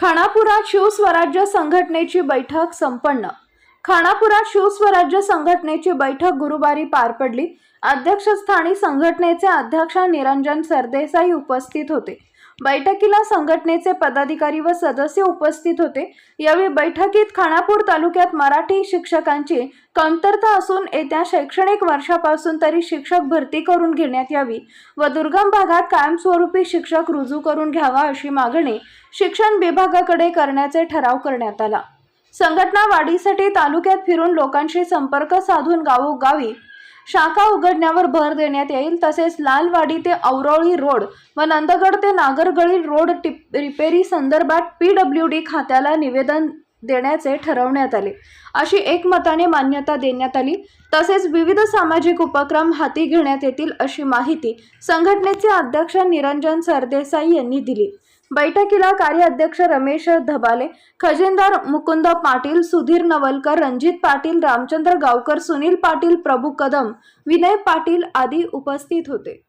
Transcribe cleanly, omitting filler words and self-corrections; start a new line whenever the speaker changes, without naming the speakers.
खानापुरात शिवस्वराज्य संघटनेची बैठक संपन्न। खानापुरात शिवस्वराज्य संघटनेची बैठक गुरुवारी पार पडली। अध्यक्षस्थानी संघटनेचे अध्यक्ष निरंजन सरदेसाई उपस्थित होते। बैठकीला संघटनेचे पदाधिकारी व सदस्य उपस्थित होते। यावेळी बैठकीत खानापूर तालुक्यात मराठी शिक्षकांची कमतरता असून येत्या शैक्षणिक वर्षापासून तरी शिक्षक भरती करून घेण्यात यावी व दुर्गम भागात कायमस्वरूपी शिक्षक रुजू करून घ्यावा अशी मागणी शिक्षण विभागाकडे करण्याचे ठराव करण्यात आला। संघटना वाढीसाठी तालुक्यात फिरून लोकांशी संपर्क साधून गावोगावी शाखा उघडण्यावर भर देण्यात येईल। तसेच लालवाडी ते औरोळी रोड व नंदगड ते नागरगळी रोड रिपेरी संदर्भात PWD खात्याला निवेदन देण्याचे ठरवण्यात आले, अशी एकमताने मान्यता देण्यात आली। तसेच विविध सामाजिक उपक्रम हाती घेण्यात येतील अशी माहिती संघटनेचे अध्यक्ष निरंजन सरदेसाई यांनी दिली। बैठकीला कार्याध्यक्ष रमेश धबाले, खजिनदार मुकुंद पाटील, सुधीर नवलकर, रणजित पाटील, रामचंद्र गावकर, सुनील पाटील, प्रभू कदम, विनय पाटील आदी उपस्थित होते।